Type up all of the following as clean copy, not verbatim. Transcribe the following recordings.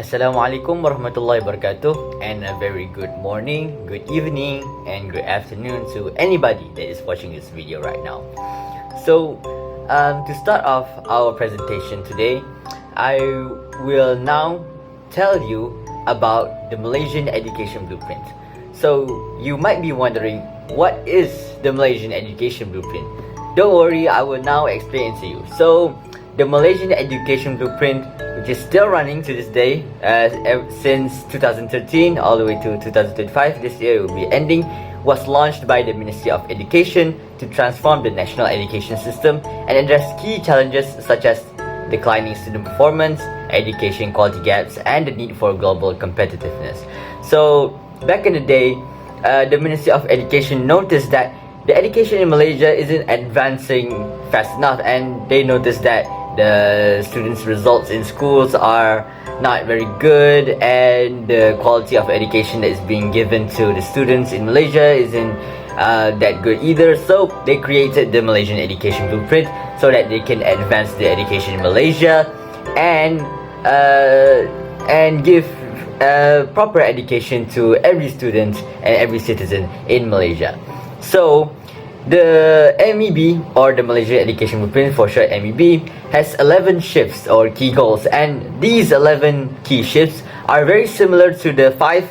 Assalamualaikum warahmatullahi wabarakatuh, and a very good morning, good evening, and good afternoon to anybody that is watching this video right now. So, to start off our presentation today, I will now tell you about the Malaysian Education Blueprint. So, you might be wondering, what is the Malaysian Education Blueprint? Don't worry, I will now explain it to you. So, the Malaysian Education Blueprint, which is still running to this day, since 2013 all the way to 2025, this year it will be ending, was launched by the Ministry of Education to transform the national education system and address key challenges such as declining student performance, education quality gaps, and the need for global competitiveness. So, back in the day, the Ministry of Education noticed that the education in Malaysia isn't advancing fast enough, and they noticed that the students' results in schools are not very good, and the quality of education that is being given to the students in Malaysia isn't that good either. So they created the Malaysian Education Blueprint so that they can advance the education in Malaysia and give proper education to every student and every citizen in Malaysia. So the MEB, or the Malaysia Education Blueprint for short MEB, has 11 shifts or key goals, and these 11 key shifts are very similar to the 5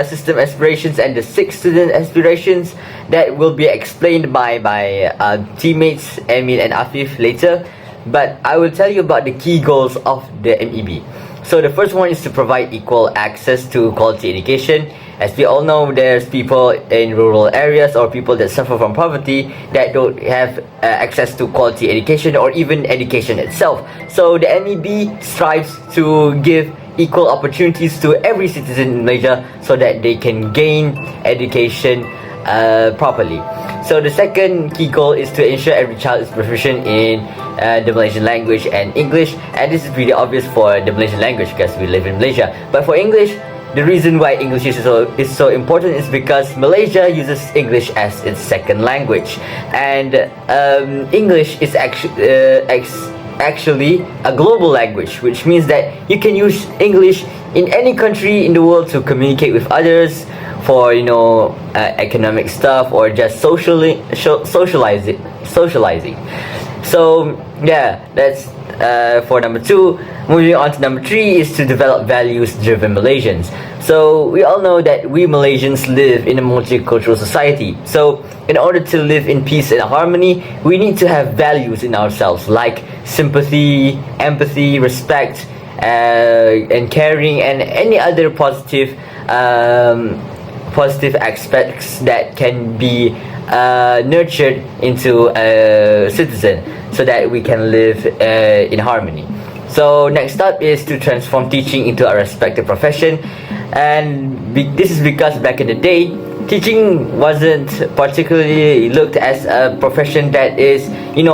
system aspirations and the 6 student aspirations that will be explained by my teammates Emil and Afif later. But I will tell you about the key goals of the MEB. So the first one is to provide equal access to quality education. As we all know, there's people in rural areas or people that suffer from poverty that don't have access to quality education or even education itself. So the MEB strives to give equal opportunities to every citizen in Malaysia so that they can gain education properly. So the second key goal is to ensure every child is proficient in the Malaysian language and English, and this is pretty obvious for the Malaysian language because we live in Malaysia. But for English, the reason why English is so important is because Malaysia uses English as its second language, and English is actually a global language, which means that you can use English in any country in the world to communicate with others for economic stuff or just socializing. So yeah, that's for number 2. Moving on to number 3 is to develop values-driven Malaysians. So we all know that we Malaysians live in a multicultural society. So in order to live in peace and harmony, we need to have values in ourselves like sympathy, empathy, respect, and caring, and any other positive aspects that can be nurtured into a citizen so that we can live in harmony. So next up is to transform teaching into a respected profession, and this is because back in the day, teaching wasn't particularly looked as a profession that is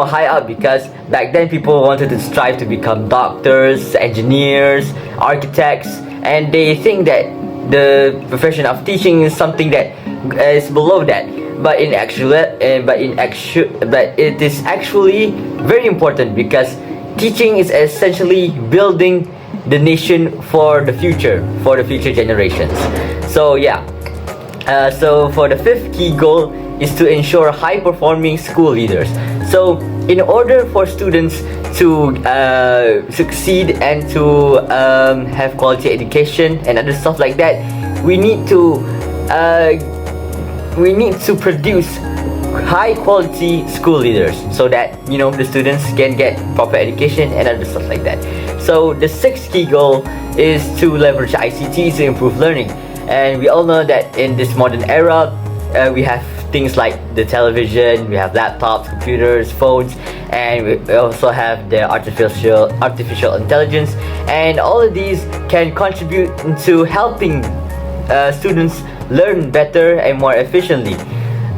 high up, because back then people wanted to strive to become doctors, engineers, architects, and they think that the profession of teaching is something that is below that. But it is actually very important, because teaching is essentially building the nation for the future generations. So yeah, so for the 5th key goal is to ensure high-performing school leaders. So in order for students to succeed and to have quality education and other stuff like that, we need to produce high quality school leaders so that the students can get proper education and other stuff like that. So the 6th key goal is to leverage ICT to improve learning, and we all know that in this modern era we have things like the television, we have laptops, computers, phones, and we also have the artificial intelligence, and all of these can contribute to helping students learn better and more efficiently.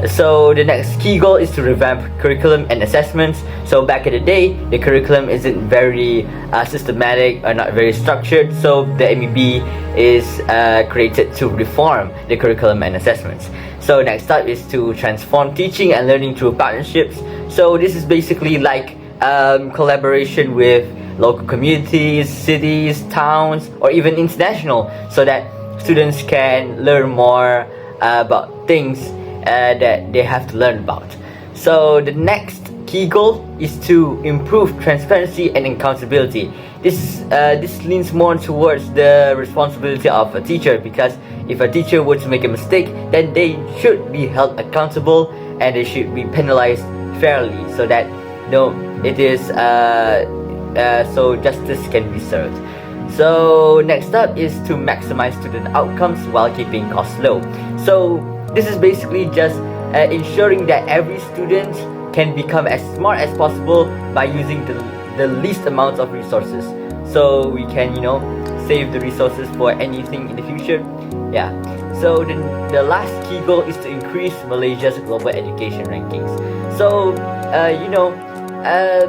So the next key goal is to revamp curriculum and assessments. So back in the day, the curriculum isn't very systematic or not very structured, so the MEB is created to reform the curriculum and assessments. So next up is to transform teaching and learning through partnerships. So this is basically like collaboration with local communities, cities, towns, or even international, so that students can learn more about things that they have to learn about. So the next key goal is to improve transparency and accountability. This leans more towards the responsibility of a teacher, because if a teacher were to make a mistake, then they should be held accountable and they should be penalized fairly, so that it is so justice can be served. So next up is to maximize student outcomes while keeping costs low. So this is basically just ensuring that every student can become as smart as possible by using the least amount of resources, so we can save the resources for anything in the future. Yeah. So the last key goal is to increase Malaysia's global education rankings. So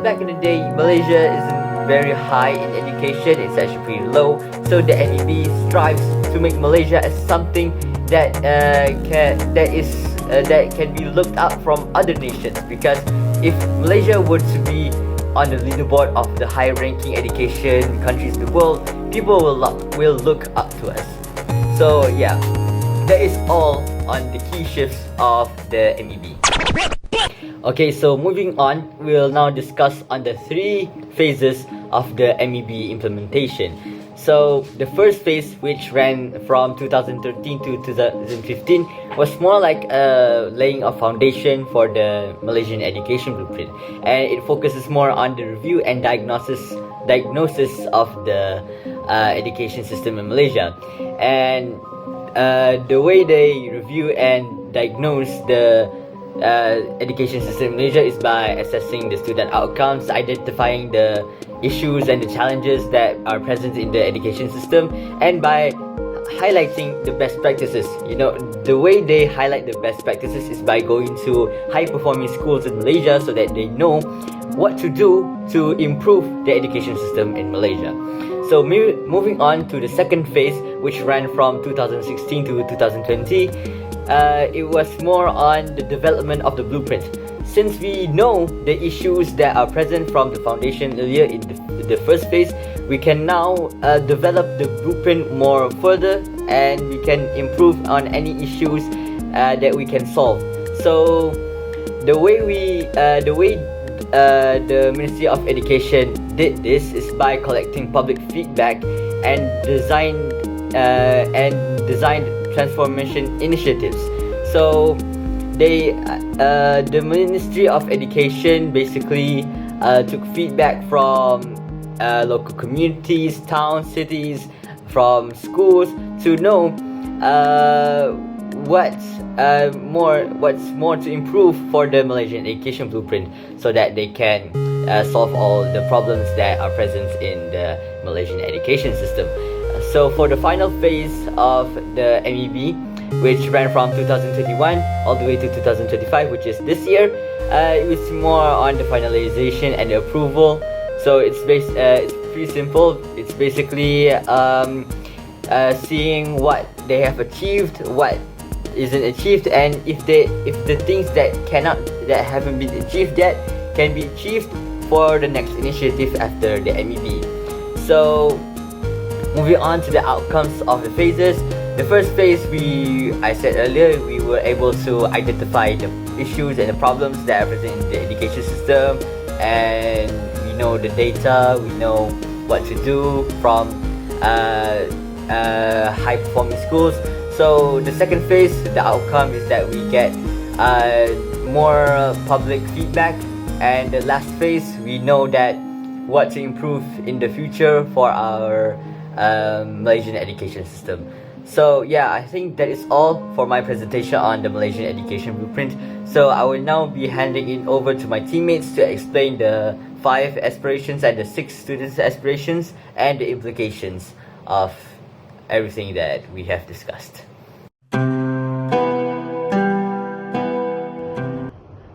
back in the day, Malaysia isn't very high in education. It's actually pretty low. So the MEB strives to make Malaysia as something that can be looked up from other nations, because if Malaysia were to be on the leaderboard of the high-ranking education countries in the world, people will look up to us. So yeah, that is all on the key shifts of the MEB. Okay, so moving on, we'll now discuss on the 3 phases of the MEB implementation. So the first phase, which ran from 2013 to 2015, was more like laying a foundation for the Malaysian education blueprint, and it focuses more on the review and diagnosis of the education system in Malaysia. And the way they review and diagnose the education system in Malaysia is by assessing the student outcomes, identifying the issues and the challenges that are present in the education system, and by highlighting the best practices. The way they highlight the best practices is by going to high-performing schools in Malaysia, so that they know what to do to improve the education system in Malaysia. So moving on to the second phase, which ran from 2016 to 2020, it was more on the development of the blueprint. Since we know the issues that are present from the foundation earlier in the first phase, we can now develop the blueprint more further, and we can improve on any issues that we can solve. So the way the Ministry of Education did this is by collecting public feedback and designed transformation initiatives. So the Ministry of Education basically took feedback from local communities, towns, cities, from schools, to know what's more to improve for the Malaysian education blueprint, so that they can solve all the problems that are present in the Malaysian education system. So for the final phase of the MEB, which ran from 2021 all the way to 2025, which is this year, it was more on the finalization and the approval. So it's pretty simple. It's basically seeing what they have achieved, what isn't achieved, and if the things that haven't been achieved yet can be achieved for the next initiative after the MEB. So moving on to the outcomes of the phases. The first phase, I said earlier, we were able to identify the issues and the problems that are present in the education system, and we know the data, we know what to do from high performing schools. So the second phase, the outcome is that we get more public feedback, and the last phase, we know that what to improve in the future for our Malaysian education system. So yeah, I think that is all for my presentation on the Malaysian education blueprint. So I will now be handing it over to my teammates to explain the 5 aspirations and the 6 students' aspirations, and the implications of everything that we have discussed.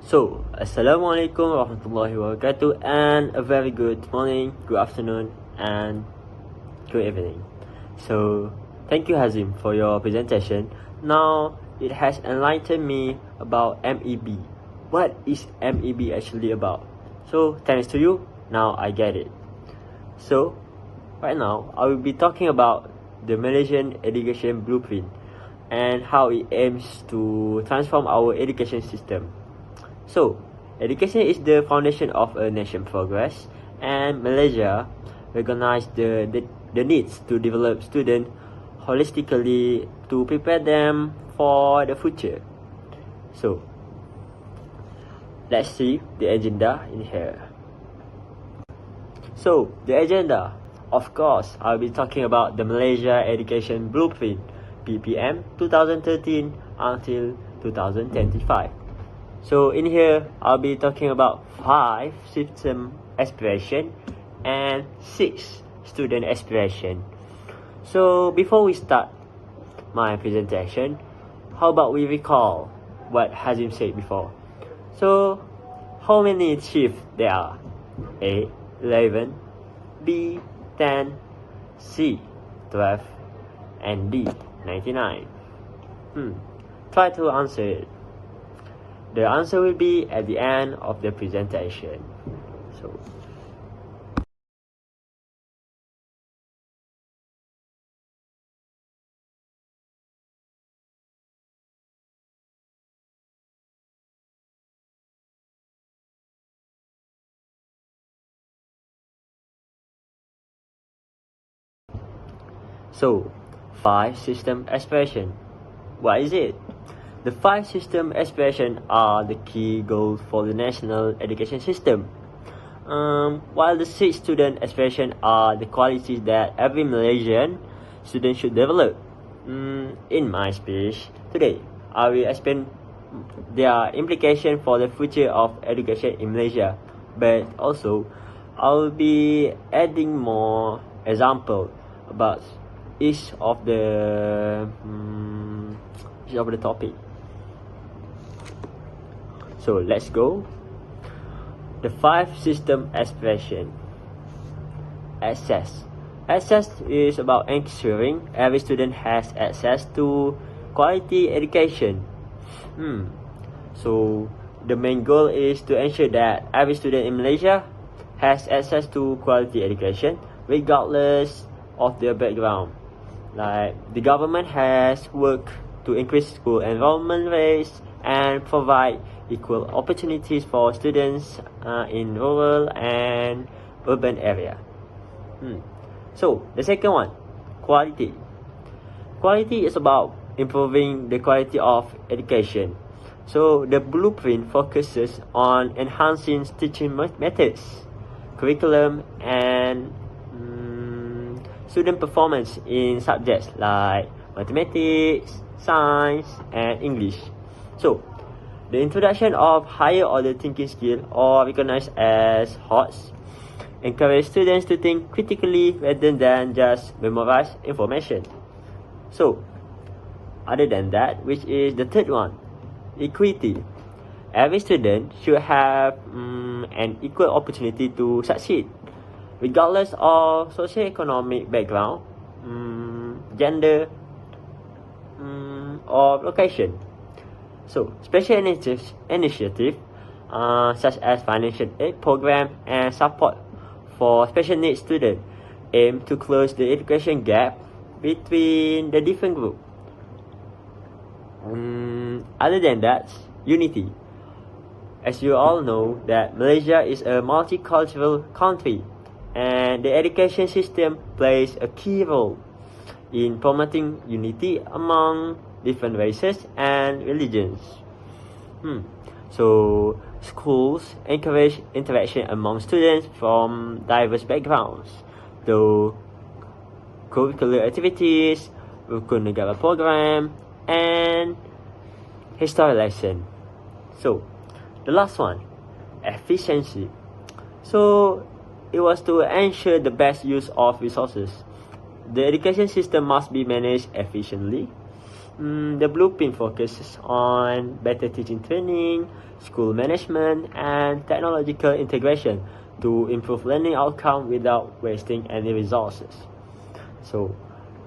So, Assalamualaikum warahmatullahi wabarakatuh, and a very good morning, good afternoon, and good evening. So, thank you Hazim for your presentation. Now, it has enlightened me about MEB. What is MEB actually about? So, thanks to you, now I get it. So, right now, I will be talking about the Malaysian education blueprint and how it aims to transform our education system. So, education is the foundation of a nation's progress, and Malaysia recognizes the needs to develop students holistically to prepare them for the future. So, let's see the agenda in here. So, the agenda, of course, I'll be talking about the Malaysia Education Blueprint, PPM 2013 until 2025. So, in here, I'll be talking about 5 system aspiration and 6 student aspiration. So, before we start my presentation, how about we recall what Hazim said before? So, how many shifts there are? A, 11, B, 10, C, 12, and D, 99. Try to answer it. The answer will be at the end of the presentation. So, 5 system aspiration. What is it? The 5 system aspiration are the key goals for the national education system. While the 6 student aspiration are the qualities that every Malaysian student should develop. In my speech today, I will explain their implication for the future of education in Malaysia, but also I will be adding more example about each of the topic. So let's go. The 5 system aspiration. Access. Access is about ensuring every student has access to quality education. So the main goal is to ensure that every student in Malaysia has access to quality education regardless of their background. Like the government has worked to increase school enrollment rates and provide equal opportunities for students in rural and urban area. So the second one, quality. Quality is about improving the quality of education. So the blueprint focuses on enhancing teaching methods, curriculum, and student performance in subjects like mathematics, science, and English. So, the introduction of higher order thinking skill, or recognized as HOTS, encourage students to think critically rather than just memorize information. So, other than that, which is the third one, equity. Every student should have an equal opportunity to succeed, regardless of socioeconomic background, gender, or location. So, special initiative such as financial aid program and support for special needs students aim to close the education gap between the different groups. Other than that, unity. As you all know, that Malaysia is a multicultural country, and the education system plays a key role in promoting unity among different races and religions. So, schools encourage interaction among students from diverse backgrounds through curricular activities, rukun negara program, and history lesson. So, the last one, efficiency. So, it was to ensure the best use of resources. The education system must be managed efficiently. The blueprint focuses on better teaching training, school management, and technological integration to improve learning outcome without wasting any resources. So,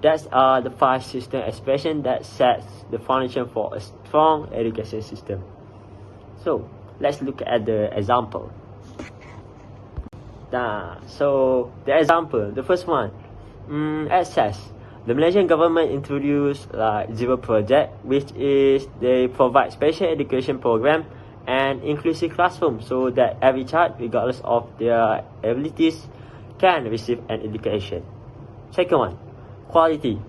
that's the 5 system expression that sets the foundation for a strong education system. So, let's look at the example. So the example, the first one, access. The Malaysian government introduced like Zero Project, which is they provide special education program and inclusive classroom so that every child, regardless of their abilities, can receive an education. Second one, quality.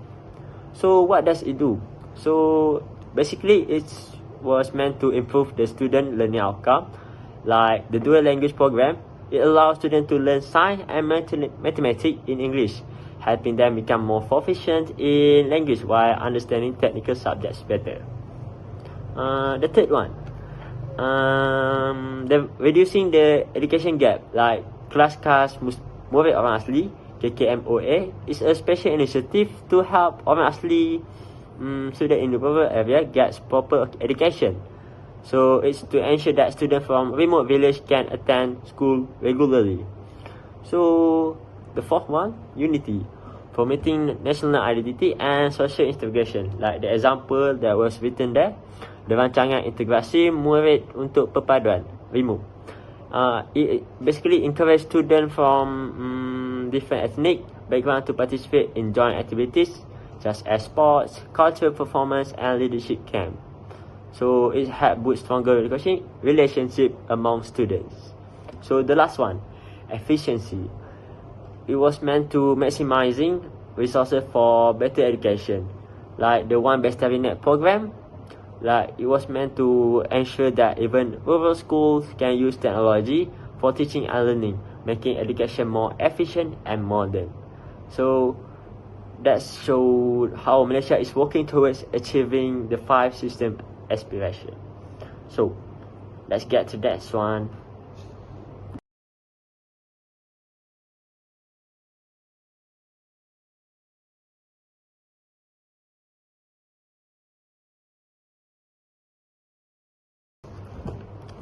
So what does it do? So basically it was meant to improve the student learning outcome. Like the dual language program, it allows students to learn science and mathematics in English, helping them become more proficient in language while understanding technical subjects better. The third one, reducing the education gap, like Kelas Khas Murid Orang Asli (KKMOA) is a special initiative to help orang asli student in the rural area gets proper education. So it's to ensure that students from remote village can attend school regularly. So the fourth one, unity, promoting national identity and social integration. Like the example that was written there, the rancangan integrasi murid untuk perpaduan (RIMU). It basically encourage students from different ethnic background to participate in joint activities such as sports, cultural performance, and leadership camp. So it help build stronger relationship among students. So the last one, efficiency. It was meant to maximizing resources for better education, like the One Bestari Net program. Like it was meant to ensure that even rural schools can use technology for teaching and learning, making education more efficient and modern. So that showed how Malaysia is working towards achieving the 5 system aspiration. So let's get to that one.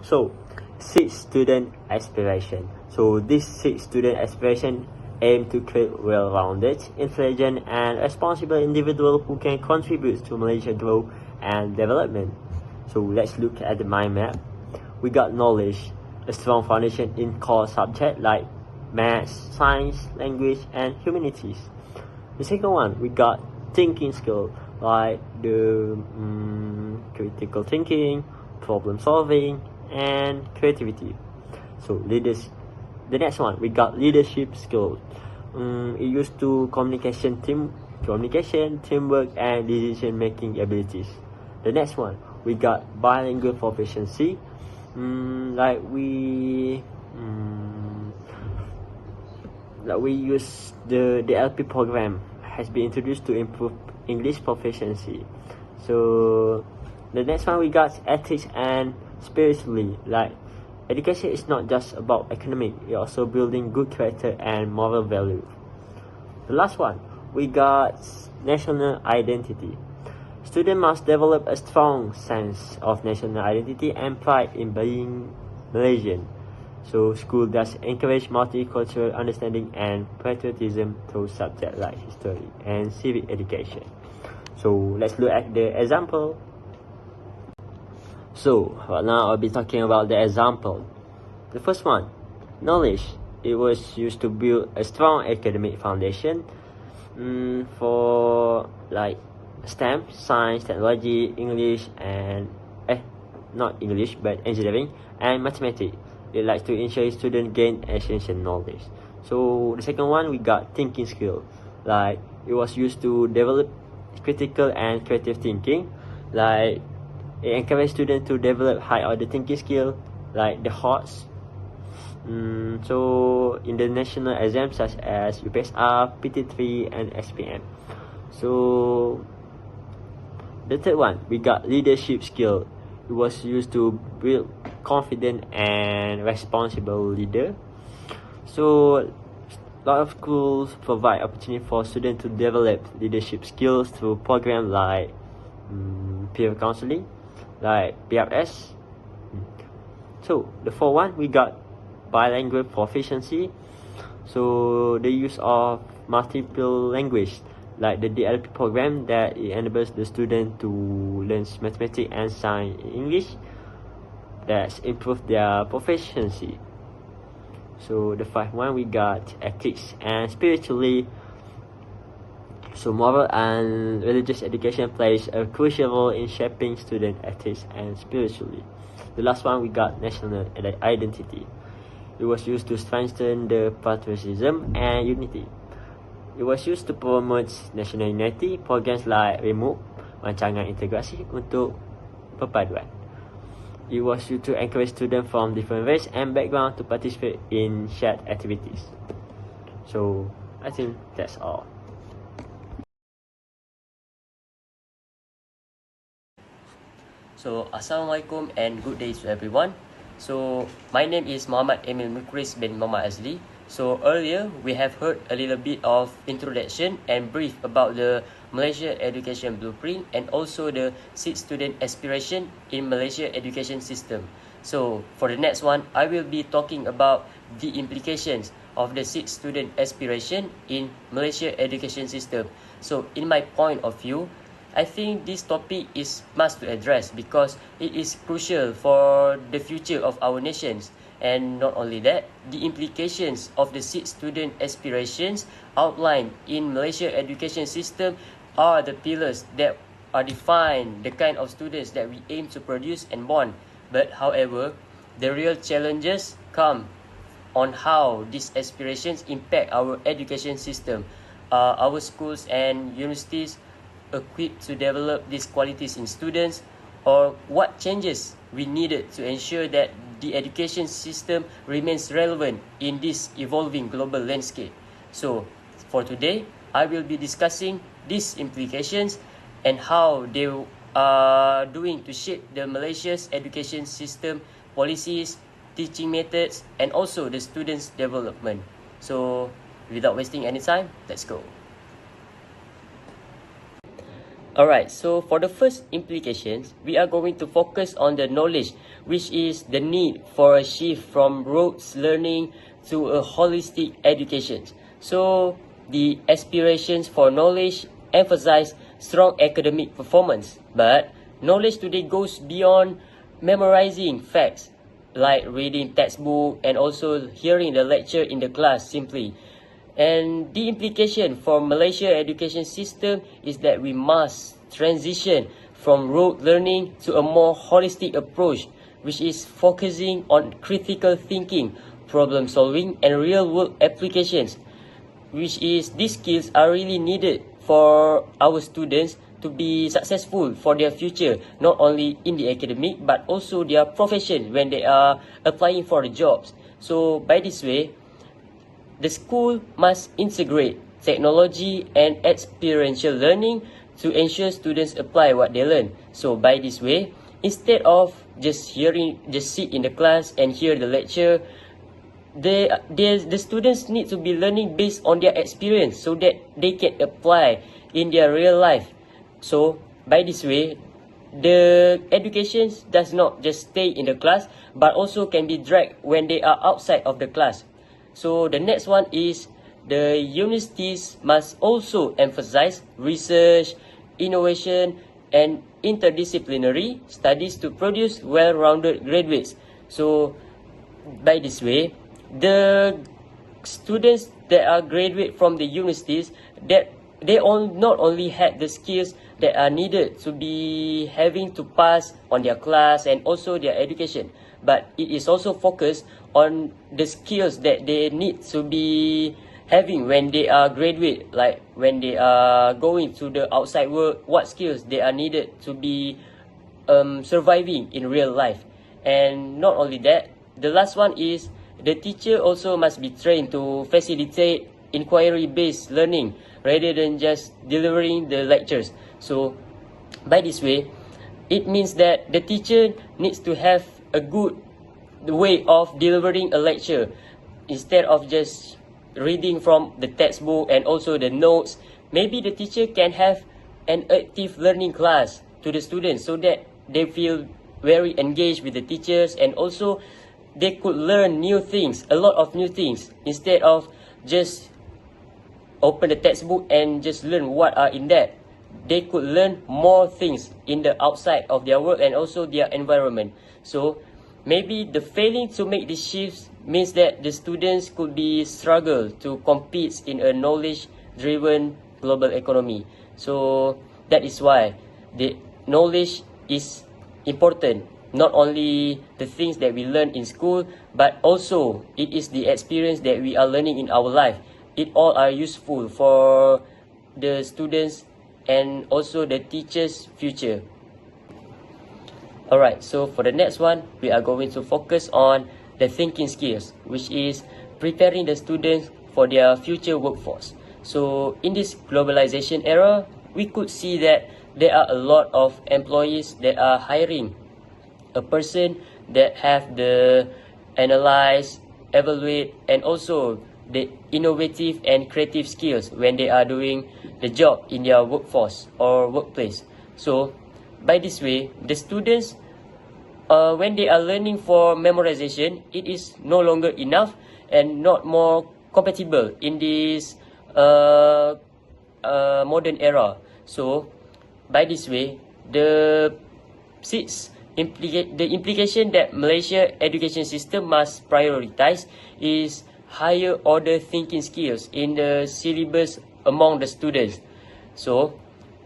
So 6 student aspiration. So this 6 student aspiration aim to create well-rounded, intelligent, and responsible individual who can contribute to Malaysia's growth and development. So let's look at the mind map. We got knowledge, a strong foundation in core subjects like maths, science, language, and humanities. The second one, we got thinking skill like the critical thinking, problem solving, and creativity. So the next one, we got leadership skills. It used to communication, teamwork, and decision making abilities. The next one, we got bilingual proficiency. Like we use the LP program has been introduced to improve English proficiency. So the next one, we got ethics and spiritually. Like education is not just about academic, it's also building good character and moral value. The last one, we got national identity. Students must develop a strong sense of national identity and pride in being Malaysian. So school does encourage multicultural understanding and patriotism through subjects like history and civic education. So let's look at the example. So right now I'll be talking about the example. The first one, knowledge. It was used to build a strong academic foundation for like STEM, science, technology, English, and not English but engineering and mathematics. It likes to ensure students gain essential knowledge. So the second one, we got thinking skill. Like it was used to develop critical and creative thinking. Like it encourages students to develop high order thinking skill like the HOTS. So in the national exams such as UPSR, PT3, and SPM. So the third one, we got leadership skill. It was used to build confident and responsible leader. So a lot of schools provide opportunity for students to develop leadership skills through programs like peer counseling, like PRS. So the fourth one, we got bilingual proficiency. So the use of multiple language like the DLP program that it enables the student to learn mathematics and science in English, that's improve their proficiency. So the 5-1 we got ethics and spiritually. So moral and religious education plays a crucial role in shaping student ethics and spiritually. The last one we got national identity. It was used to strengthen the patriotism and unity. It was used to promote national unity. Programs like REMOVE, rancangan integrasi untuk perpaduan. It was used to encourage students from different race and background to participate in shared activities. So I think that's all. So, Assalamualaikum and good day to everyone. So, my name is Muhammad Emil Mukris bin Muhammad Azli. So, earlier we have heard a little bit of introduction and brief about the Malaysia Education Blueprint and also the 6 student aspiration in Malaysia education system. So, for the next one, I will be talking about the implications of the 6 student aspiration in Malaysia education system. So, in my point of view, I think this topic is must to address because it is crucial for the future of our nations. And not only that, the implications of the 6 student aspirations outlined in Malaysia education system are the pillars that are define the kind of students that we aim to produce and bond. But however, the real challenges come on how these aspirations impact our education system. Our schools and universities equipped to develop these qualities in students, or what changes we needed to ensure that the education system remains relevant in this evolving global landscape. So, for today, I will be discussing these implications and how they are doing to shape the Malaysia's education system, policies, teaching methods, and also the students' development. So, without wasting any time, let's go. Alright, so for the first implications, we are going to focus on the knowledge, which is the need for a shift from rote learning to a holistic education. So, the aspirations for knowledge emphasize strong academic performance, but knowledge today goes beyond memorizing facts, like reading textbook and also hearing the lecture in the class simply. And the implication for Malaysia education system is that we must transition from rote learning to a more holistic approach, which is focusing on critical thinking, problem solving, and real world applications, which is these skills are really needed for our students to be successful for their future, not only in the academic but also their profession when they are applying for the jobs. So by this way, the school must integrate technology and experiential learning to ensure students apply what they learn. So by this way, instead of just sit in the class and hear the lecture, the students need to be learning based on their experience so that they can apply in their real life. So by this way, the education does not just stay in the class but also can be dragged when they are outside of the class. So the next one is the universities must also emphasize research, innovation, and interdisciplinary studies to produce well-rounded graduates. So by this way, the students that are graduate from the universities, that they all not only had the skills that are needed to be having to pass on their class and also their education, but it is also focused on the skills that they need to be having when they are graduate, like when they are going to the outside world, what skills they are needed to be surviving in real life. And not only that, the last one is the teacher also must be trained to facilitate inquiry-based learning rather than just delivering the lectures. So by this way, it means that the teacher needs to have a good way of delivering a lecture instead of just reading from the textbook and also the notes. Maybe the teacher can have an active learning class to the students so that they feel very engaged with the teachers, and also they could learn new things, a lot of new things, instead of just open the textbook and just learn what are in that. They could learn more things in the outside of their work and also their environment. So maybe the failing to make these shifts means that the students could be struggle to compete in a knowledge-driven global economy. So that is why the knowledge is important. Not only the things that we learn in school, but also it is the experience that we are learning in our life. It all are useful for the students and also the teachers' future. Alright, so for the next one, we are going to focus on the thinking skills, which is preparing the students for their future workforce. So in this globalization era, we could see that there are a lot of employees that are hiring a person that have the analyze, evaluate, and also the innovative and creative skills when they are doing the job in their workforce or workplace. So by this way, the students, when they are learning for memorization, it is no longer enough and not more compatible in this modern era. So by this way, the implication that Malaysia education system must prioritize is higher order thinking skills in the syllabus among the students. So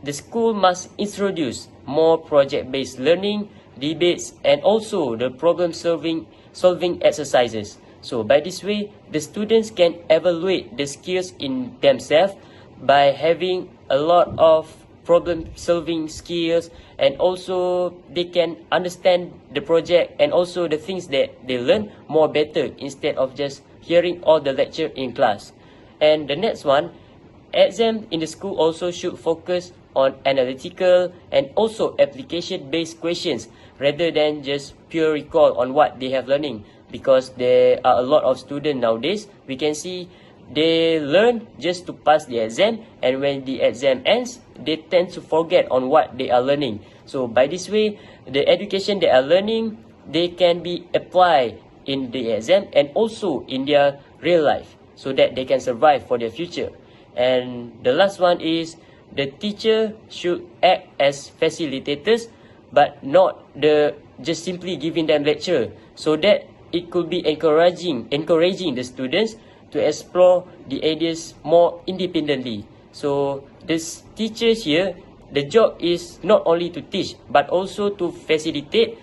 the school must introduce more project-based learning, debates, and also the problem-solving exercises. So by this way, the students can evaluate the skills in themselves by having a lot of problem-solving skills, and also they can understand the project and also the things that they learn more better instead of just hearing all the lecture in class. And the next one, exam in the school also should focus on analytical and also application-based questions rather than just pure recall on what they have learning, because there are a lot of students nowadays, we can see they learn just to pass the exam, and when the exam ends, they tend to forget on what they are learning. So by this way, the education they are learning, they can be applied in the exam and also in their real life, so that they can survive for their future. And the last one is the teacher should act as facilitators, but not just simply giving them lecture, so that it could be encouraging the students to explore the ideas more independently. So this teachers here, the job is not only to teach but also to facilitate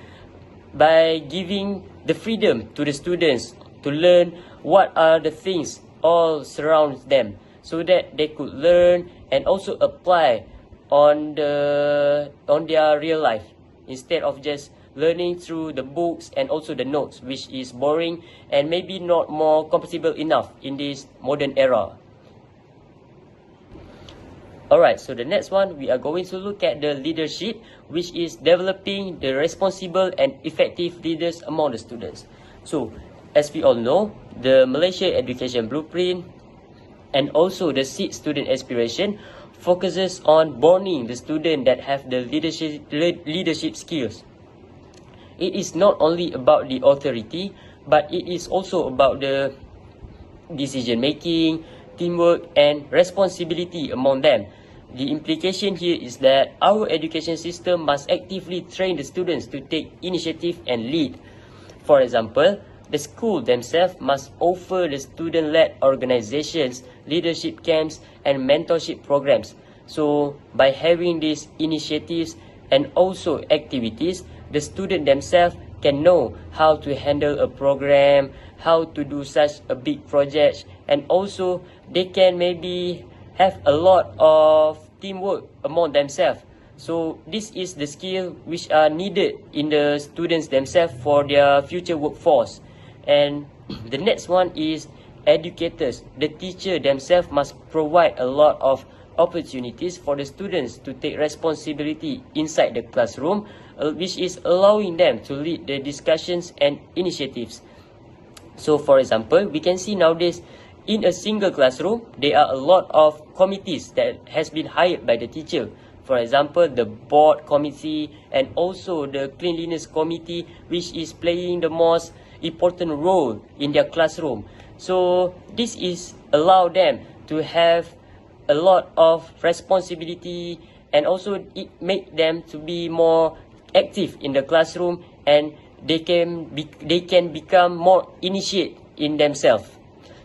by giving the freedom to the students to learn what are the things all surrounds them, so that they could learn and also apply on their real life, instead of just learning through the books and also the notes, which is boring and maybe not more compatible enough in this modern era. Alright, so the next one, we are going to look at the leadership, which is developing the responsible and effective leaders among the students. So as we all know, the Malaysia Education Blueprint and also the SEED student aspiration focuses on borning the student that have the leadership skills. It is not only about the authority, but it is also about the decision making, teamwork, and responsibility among them. The implication here is that our education system must actively train the students to take initiative and lead. For example, the school themselves must offer the student-led organizations, leadership camps, and mentorship programs. So by having these initiatives and also activities, the student themselves can know how to handle a program, how to do such a big project, and also they can maybe have a lot of teamwork among themselves. So this is the skill which are needed in the students themselves for their future workforce. And the next one is educators. The teacher themselves must provide a lot of opportunities for the students to take responsibility inside the classroom, which is allowing them to lead the discussions and initiatives. So for example, we can see nowadays in a single classroom, there are a lot of committees that has been hired by the teacher. For example, the board committee and also the cleanliness committee, which is playing the most important role in their classroom. So this is allow them to have a lot of responsibility, and also it make them to be more active in the classroom, and they can become more initiate in themselves.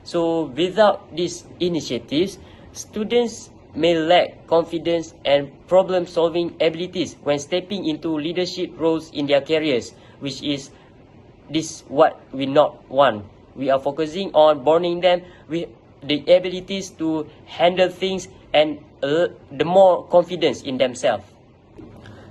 So without these initiatives, students may lack confidence and problem-solving abilities when stepping into leadership roles in their careers, which is this what we not want. We are focusing on burning them with the abilities to handle things and the more confidence in themselves.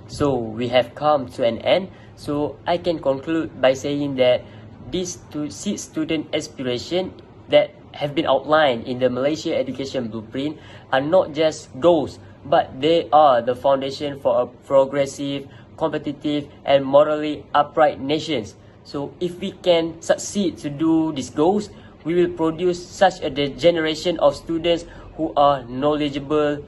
So we have come to an end. So I can conclude by saying that these six student aspiration that have been outlined in the Malaysia Education Blueprint are not just goals, but they are the foundation for a progressive, competitive, and morally upright nations. So if we can succeed to do these goals, we will produce such a generation of students who are knowledgeable,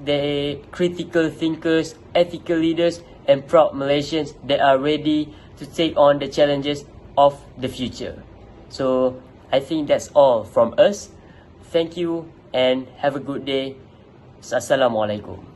they critical thinkers, ethical leaders, and proud Malaysians that are ready to take on the challenges of the future. So I think that's all from us. Thank you and have a good day. Assalamualaikum.